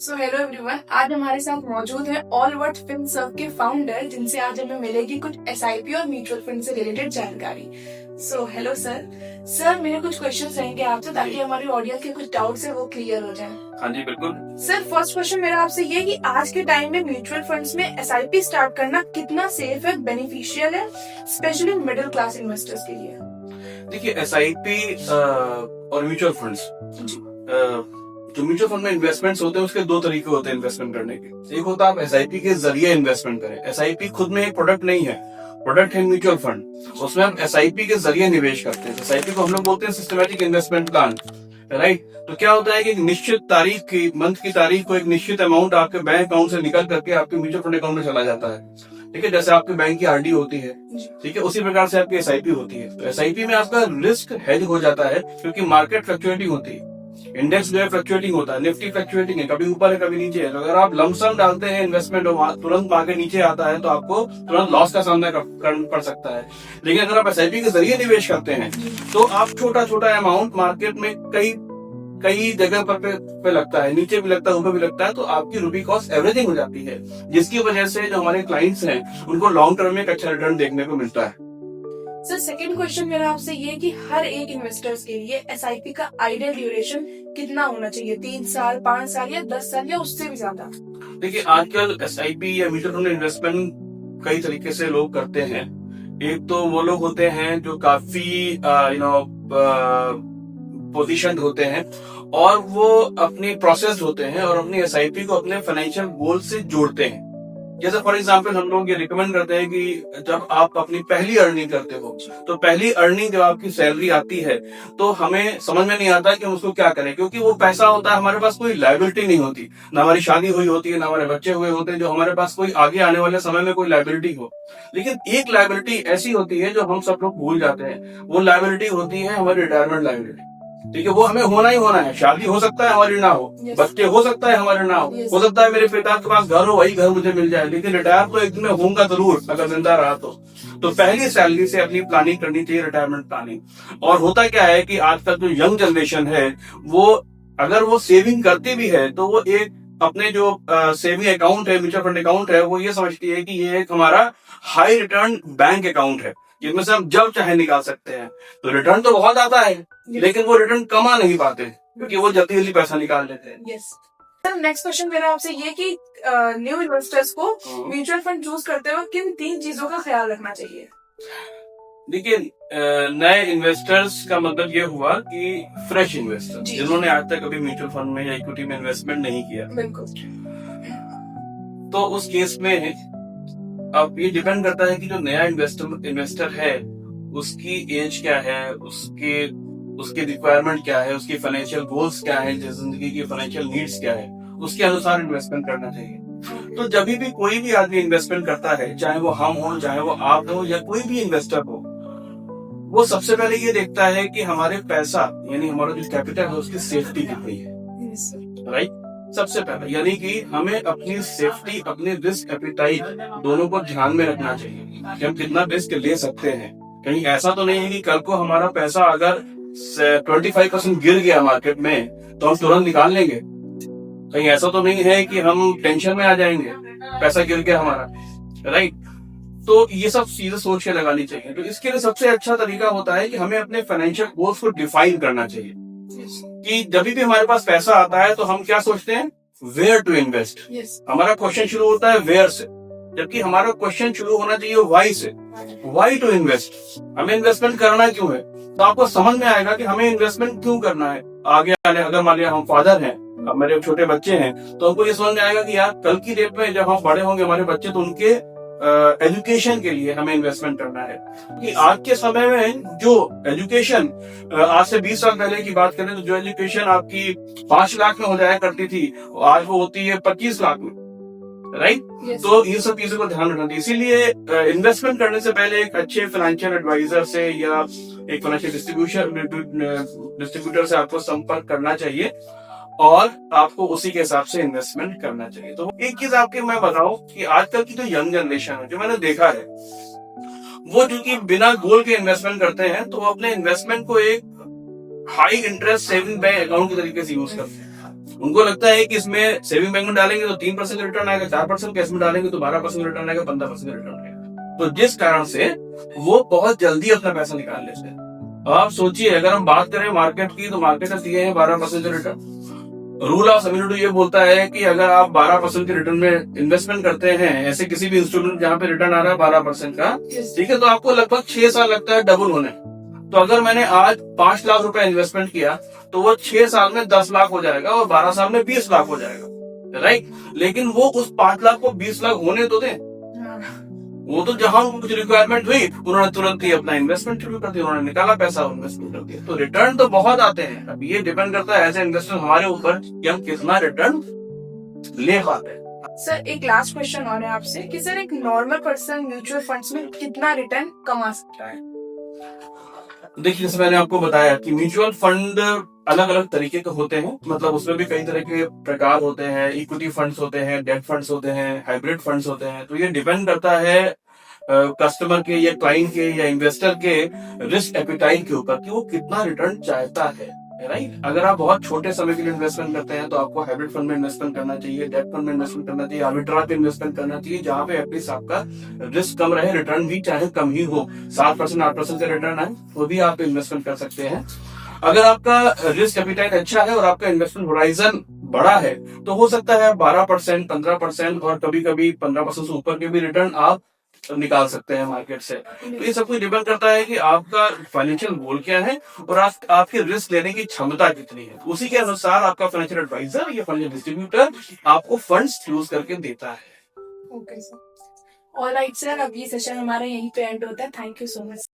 So hello everyone, आज हमारे साथ मौजूद है ऑल वर्ड फिनसर्व के फाउंडर, जिनसे आज हमें मिलेगी कुछ एसआईपी और म्यूचुअल फंड से रिलेटेड जानकारी। सो हेलो सर, मेरे कुछ क्वेश्चंस रहेंगे आपसे ताकि हमारी ऑडियंस के कुछ डाउट्स है वो क्लियर हो जाए। हाँ जी बिल्कुल। सर, फर्स्ट क्वेश्चन मेरा आपसे ये कि आज के टाइम में म्यूचुअल फंड्स में एसआईपी स्टार्ट करना कितना सेफ है, बेनिफिशियल है, स्पेशली मिडिल क्लास इन्वेस्टर्स के लिए? देखिए एसआईपी और म्यूचुअल फंड्स, जो म्यूचुअल फंड में इन्वेस्टमेंट्स होते हैं उसके दो तरीके होते हैं इन्वेस्टमेंट करने के। एक होता है आप एसआईपी के जरिए इन्वेस्टमेंट करें। एसआईपी खुद में एक प्रोडक्ट नहीं है, प्रोडक्ट है म्यूचुअल फंड। उसमें हम एसआईपी के जरिए निवेश करते हैं। एसआईपी को हम लोग बोलते हैं सिस्टमैटिक इन्वेस्टमेंट प्लान, राइट। तो क्या होता है कि एक निश्चित तारीख की, मंथ की तारीख को एक निश्चित अमाउंट आपके बैंक अकाउंट से निकल करके आपके म्यूचुअल फंड अकाउंट में चला जाता है। ठीक है, जैसे आपके बैंक की आरडी होती है, ठीक है, उसी प्रकार से आपकी एसआईपी होती है। तो एसआईपी में आपका रिस्क हेज हो जाता है क्योंकि मार्केट फ्लक्चुएटिंग होती है, इंडेक्स जो है फ्लक्चुएटिंग होता है, निफ्टी फ्लक्चुएटिंग है, कभी ऊपर है कभी नीचे है। तो अगर आप लमसम डालते हैं इन्वेस्टमेंट और तुरंत मार्केट नीचे आता है तो आपको तुरंत लॉस का सामना करना पड़ सकता है। लेकिन अगर आप एसआईपी के जरिए निवेश करते हैं तो आप छोटा छोटा अमाउंट मार्केट में कई जगह पे लगता है, नीचे भी लगता है, ऊपर भी लगता है, तो आपकी रुपी कॉस्ट एवरेजिंग हो जाती है, जिसकी वजह से जो हमारे क्लाइंट्स हैं उनको लॉन्ग टर्म में एक अच्छा रिटर्न देखने को मिलता है। सर, सेकंड क्वेश्चन मेरा आपसे ये कि हर एक इन्वेस्टर्स के लिए एसआईपी का आइडियल ड्यूरेशन कितना होना चाहिए? 3 साल, 5 साल या 10 साल या उससे भी ज्यादा? देखिए आजकल एसआईपी या म्यूचुअल फंड इन्वेस्टमेंट कई तरीके से लोग करते हैं। एक तो वो लोग होते हैं जो काफी पोजीशन होते हैं और वो अपनी प्रोसेस होते हैं और अपनी एसआईपी को अपने फाइनेंशियल गोल से जोड़ते हैं। जैसे फॉर एग्जांपल हम लोग ये रिकमेंड करते हैं कि जब आप अपनी पहली अर्निंग करते हो तो पहली अर्निंग जब आपकी सैलरी आती है तो हमें समझ में नहीं आता कि हम उसको क्या करें, क्योंकि वो पैसा होता है, हमारे पास कोई लायबिलिटी नहीं होती, ना हमारी शादी हुई होती है, ना हमारे बच्चे हुए होते हैं, जो हमारे पास कोई आगे आने वाले समय में कोई लायबिलिटी हो। लेकिन एक लायबिलिटी ऐसी होती है जो हम सब लोग भूल जाते हैं, वो लायबिलिटी होती है हमारी रिटायरमेंट लायबिलिटी। ठीक है, वो हमें होना ही होना है। शादी हो सकता है हमारी ना हो, बच्चे हो सकता है हमारे ना हो सकता है मेरे पिता के पास घर हो, वही घर मुझे मिल जाए, लेकिन रिटायर तो एक दिन में होऊंगा जरूर अगर जिंदा रहा तो पहली सैलरी से अपनी प्लानिंग करनी चाहिए, रिटायरमेंट प्लानिंग। और होता क्या है कि आजकल जो यंग जनरेशन है वो अगर वो सेविंग करती भी है तो वो एक अपने जो सेविंग अकाउंट है, म्यूचुअल फंड अकाउंट है, वो ये समझती है कि ये एक हमारा हाई रिटर्न बैंक अकाउंट है जिसमें से हम जब चाहे निकाल सकते हैं। तो रिटर्न तो बहुत आता है लेकिन वो रिटर्न कमा नहीं पाते क्योंकि वो जल्दी जल्दी पैसा निकाल लेते हैं। यस सर, नेक्स्ट क्वेश्चन मेरा आपसे ये कि न्यू इन्वेस्टर्स को म्यूचुअल फंड चूज करते हुए किन 3 चीजों का ख्याल रखना चाहिए? देखिए नए इन्वेस्टर्स का मतलब ये हुआ कि फ्रेश इन्वेस्टर जिन्होंने आज तक कभी म्यूचुअल फंड में या इक्विटी में इन्वेस्टमेंट नहीं किया। बिल्कुल। तो उस केस में अब ये डिपेंड करता है कि जो नया इन्वेस्टर है उसकी एज क्या है, उसके रिक्वायरमेंट क्या है, उसकी फाइनेंशियल गोल्स क्या है, जिंदगी की फाइनेंशियल नीड्स क्या है, उसके अनुसार इन्वेस्टमेंट करना चाहिए। तो जब भी कोई भी आदमी इन्वेस्टमेंट करता है, चाहे वो हम हो, चाहे वो आप हो, या कोई भी इन्वेस्टर हो, वो सबसे पहले ये देखता है कि हमारे पैसा यानी हमारा जो कैपिटल है उसकी सेफ्टी कितनी है, राइट। सबसे पहले यानी कि हमें अपनी सेफ्टी, अपने रिस्क एपिटाइट दोनों को ध्यान में रखना चाहिए कि हम कितना रिस्क ले सकते हैं। कहीं ऐसा तो नहीं है कि कल को हमारा पैसा अगर 25% गिर गया मार्केट में तो हम तुरंत निकाल लेंगे। कहीं ऐसा तो नहीं है कि हम टेंशन में आ जाएंगे, पैसा गिर गया हमारा, राइट। तो ये सब चीजें सोच के लगानी चाहिए। तो इसके लिए सबसे अच्छा तरीका होता है कि हमें अपने फाइनेंशियल गोल्स को डिफाइन करना चाहिए कि जब भी हमारे पास पैसा आता है तो हम क्या सोचते हैं, वेयर टू इन्वेस्ट। हमारा क्वेश्चन शुरू होता है वेयर से, जबकि हमारा क्वेश्चन शुरू होना चाहिए वाई से। वाई टू इन्वेस्ट, हमें इन्वेस्टमेंट करना क्यों है। तो आपको समझ में आएगा कि हमें इन्वेस्टमेंट क्यों करना है। आगे अगर मान लिया हम फादर हैं, अब मेरे छोटे बच्चे हैं, तो हमको ये समझ में आएगा कि यार कल की डेट में जब हम बड़े होंगे हमारे बच्चे, तो उनके एजुकेशन के लिए हमें इन्वेस्टमेंट करना है। कि आज के समय में जो एजुकेशन, आज से 20 साल पहले की बात करें तो जो एजुकेशन आपकी 5 लाख में हो जाया करती थी, आज वो होती है 25 लाख में, राइट। तो इन सब चीजों को ध्यान रखना चाहिए। इसीलिए इन्वेस्टमेंट करने से पहले एक अच्छे फाइनेंशियल एडवाइजर से या एक फाइनेंशियल डिस्ट्रीब्यूटर से आपको संपर्क करना चाहिए और आपको उसी के हिसाब से इन्वेस्टमेंट करना चाहिए। तो एक चीज आपके मैं बताऊं कि आजकल की जो यंग जनरेशन है, जो मैंने देखा है, वो जो कि बिना गोल के इन्वेस्टमेंट करते हैं तो वो अपने इन्वेस्टमेंट को एक high interest saving bank account के तरीके से यूज करते हैं। उनको लगता है कि इसमें सेविंग बैंक में डालेंगे तो 3% रिटर्न आएगा, 4% कैश में डालेंगे तो 12% रिटर्न आएगा, 15% रिटर्न आएगा। तो जिस कारण से वो बहुत जल्दी अपना पैसा निकाल लेते हैं। अब आप सोचिए, अगर हम बात करें मार्केट की, तो मार्केट ने दिए हैं 12% रिटर्न। रूल ऑफ सिमिलरिटी ये बोलता है कि अगर आप 12% के रिटर्न में इन्वेस्टमेंट करते हैं, ऐसे किसी भी इंस्ट्रूमेंट जहां पे रिटर्न आ रहा है 12% का, ठीक है, तो आपको लगभग 6 साल लगता है डबल होने। तो अगर मैंने आज 5 लाख रुपए इन्वेस्टमेंट किया तो वो 6 साल में 10 लाख हो जाएगा और 12 साल में 20 लाख हो जाएगा, राइट। लेकिन वो उस 5 लाख को 20 लाख होने तो दें। वो तो जहां उनको कुछ रिक्वायरमेंट हुई उन्होंने तुरंत ही अपना इन्वेस्टमेंट शुरू कर दिया, उन्होंने निकाला पैसा, इन्वेस्टमेंट कर दिया। तो रिटर्न तो बहुत आते हैं। अब ये डिपेंड करता है एज ए इन्वेस्टर हमारे ऊपर कि हम कितना रिटर्न ले पाते हैं। सर एक लास्ट क्वेश्चन और है आपसे कि सर एक नॉर्मल पर्सन म्यूचुअल फंड्स में कितना रिटर्न कमा सकता है? देखिए, जैसे मैंने आपको बताया कि म्यूचुअल फंड अलग अलग तरीके के होते हैं, मतलब उसमें भी कई तरह के प्रकार होते हैं। इक्विटी फंड्स होते हैं, डेट फंड्स होते हैं, हाइब्रिड फंड्स होते हैं। तो ये डिपेंड करता है कस्टमर के या क्लाइंट के या इन्वेस्टर के रिस्क एपिटाइट के ऊपर कि वो कितना रिटर्न चाहता है, राइट। अगर आप बहुत छोटे समय के लिए इन्वेस्टमेंट करते हैं तो आपको हाइब्रिड फंड में इन्वेस्टमेंट करना चाहिए, डेट फंड में इन्वेस्टमेंट करना चाहिए, आर्बिट्राज में इन्वेस्टमेंट करना चाहिए, जहां पे एटलीस्ट आपका रिस्क कम रहे, रिटर्न भी चाहे कम ही हो, 7% 8% का रिटर्न आए तो भी आप इन्वेस्टमेंट कर सकते हैं। अगर आपका रिस्क एपिटाइट अच्छा है और आपका इन्वेस्टमेंट होराइजन बड़ा है तो हो सकता है 12%, 15% और कभी कभी 15% से ऊपर के भी रिटर्न आप निकाल सकते हैं मार्केट से। तो ये सब कुछ डिपेंड करता है कि आपका फाइनेंशियल गोल क्या है और आपकी रिस्क लेने की क्षमता कितनी है। उसी के अनुसार आपका फाइनेंशियल एडवाइजर या फाइनेंशियल डिस्ट्रीब्यूटर आपको फंड्स चूज करके देता है। ओके सर, ऑलराइट सर, अब ये सेशन हमारा यहीं पे एंड होता है। Thank you so much.